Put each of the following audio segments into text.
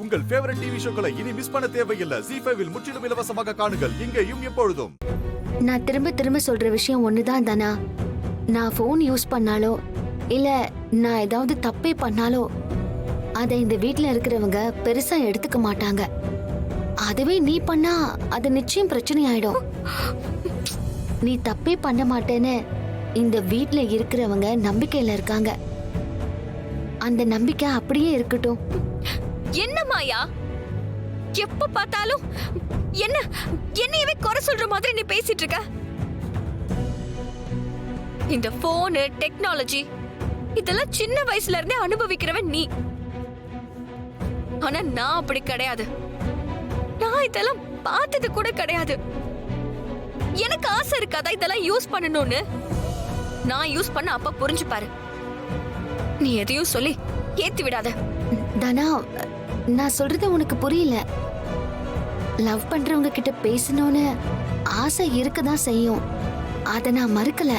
உங்கள் favourite TV ஷோக்களை இனி miss பண்ண தேவையில்லை. ZEE5 இல் முற்றிலும் இலவசமாக காணுங்கள். இங்கேயும் எப்பொழுதும். நான் திரும்ப திரும்ப சொல்ற விஷயம் ஒண்ணுதான் தானா. நான் போன் யூஸ் பண்ணாலோ இல்ல நான் ஏதாவது தப்பே பண்ணாலோ அதை இந்த வீட்ல இருக்கிறவங்க பெருசா எடுத்துக்க மாட்டாங்க. அதுவே நீ பண்ணா அது நிச்சயம் பிரச்சனை ஆயிடும். நீ தப்பே பண்ண மாட்டேன்னு இந்த வீட்ல இருக்கிறவங்க நம்பிக்கையில இருக்காங்க. அந்த நம்பிக்கை அப்படியே இருக்கட்டும். என்ன மாயா, எப்ப பார்த்தாலும் என்னையவே குறை சொல்ற மாதிரி நீ பேசிட்டு இருக்க. இந்த போனு டெக்னாலஜி இதெல்லாம் சின்ன வயசுல இருந்தே அனுபவிக்கிறவன் நீ. ஆனா நான் அப்படி கிடையாது. நான் இதெல்லாம் பார்த்தது கூட கிடையாது. எனக்கு ஆசை இருக்காதா இதெல்லாம் யூஸ் பண்ணணும்னு? நான் யூஸ் பண்ண அப்ப புரிஞ்சு பாரு. நீ எதையும் சொல்லி ஏத்தி விடாத. தானா, நான் சொல்றது உனக்கு புரியல. லவ் பண்றவங்க கிட்ட பேசணும்னு ஆசை இருக்கதான் செய்யும். அத நான் மறுக்கல.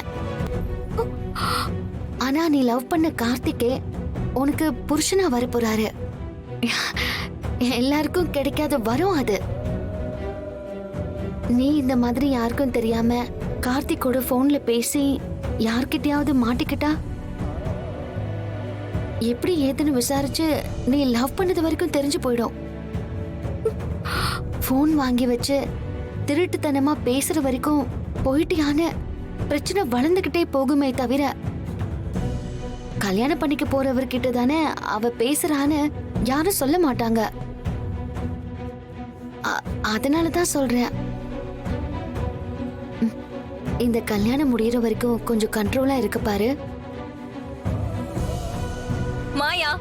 ஆனா நீ லவ் பண்ண கார்த்திகே உனக்கு புருஷனா வரப்போறாரு. எல்லாருக்கும் கிடைக்காத வரும் அது. நீ இந்த மாதிரி யாருக்கும் தெரியாம கார்த்திகோட போன்ல பேசி யார்கிட்டயாவது மாட்டிக்கிட்டா எப்படி ஏதுன்னு விசாரிச்சு நீ லவ் பண்ணது வரைக்கும் தெரிஞ்சு போயிடும். போன் வாங்கி வச்சு திருட்டுத்தனமா பேசுற வரைக்கும் போயிட்டியான பிரச்சனை வளர்ந்துகிட்டே போகுமே தவிர கல்யாணம் பண்ணிக்க போறவர்கிட்ட தானே அவ பேசுறான்னு யாரும் சொல்ல மாட்டாங்க. அதனாலதான் சொல்றேன், இந்த கல்யாணம் முடியற வரைக்கும் கொஞ்சம் கண்ட்ரோலா இருக்க பாரு. மாயா,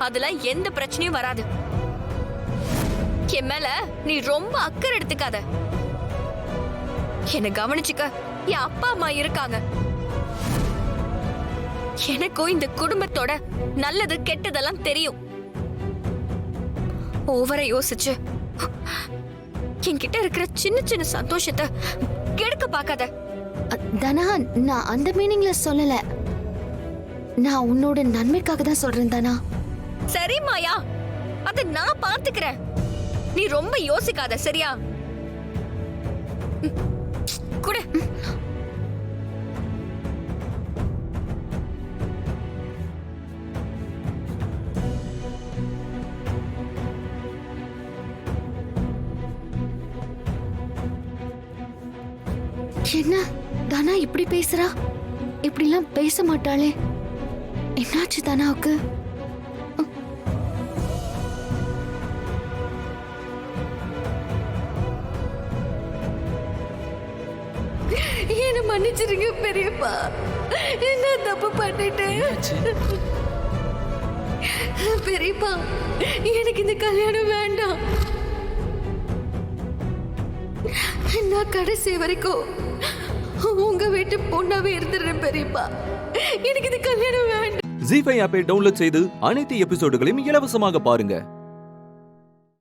அதுல எந்த பிரச்சனையும் வராது. என் மேல நீ ரொம்ப அக்கறை எடுத்துக்காத. என்ன கவனிச்சுக்க என் அப்பா அம்மா இருக்காங்க. எனக்கும் இந்த குடும்பத்தோட நல்லது கெட்டதெல்லாம் தெரியும். ஓவரா யோசிச்சு என்கிட்ட இருக்கிற சின்ன சின்ன சந்தோஷத்தை கெடுக்க பார்க்காத. தானா, நான் அந்த மீனிங்ல சொல்லல. நான் உன்னோட நன்மைக்காக தான் சொல்றேன் தானா. சரி மாயா, அத நான் பாத்துக்கிறேன். நீ ரொம்ப யோசிக்காத, சரியா? குடு. என்ன தானா இப்படி பேசுறா? இப்படிலாம் பேச மாட்டாளே. என்னாச்சு தானாவுக்கு? என்ன மன்னிச்சிருங்க பெரியப்பா. என்ன தப்பு பண்ணிட்டேன் பெரியப்பா. எனக்கு இந்த கல்யாணம் வேண்டாம். நான் கடைசி வரைக்கும் உங்க வீட்டு பொண்ணாவே இருந்துடுறேன் பெரியப்பா. எனக்கு இந்த கல்யாணம் வேண்டாம். ZEE5 ஆப்பை டவுன்லோட் செய்து அனைத்து எபிசோடுகளையும் இலவசமாக பாருங்க.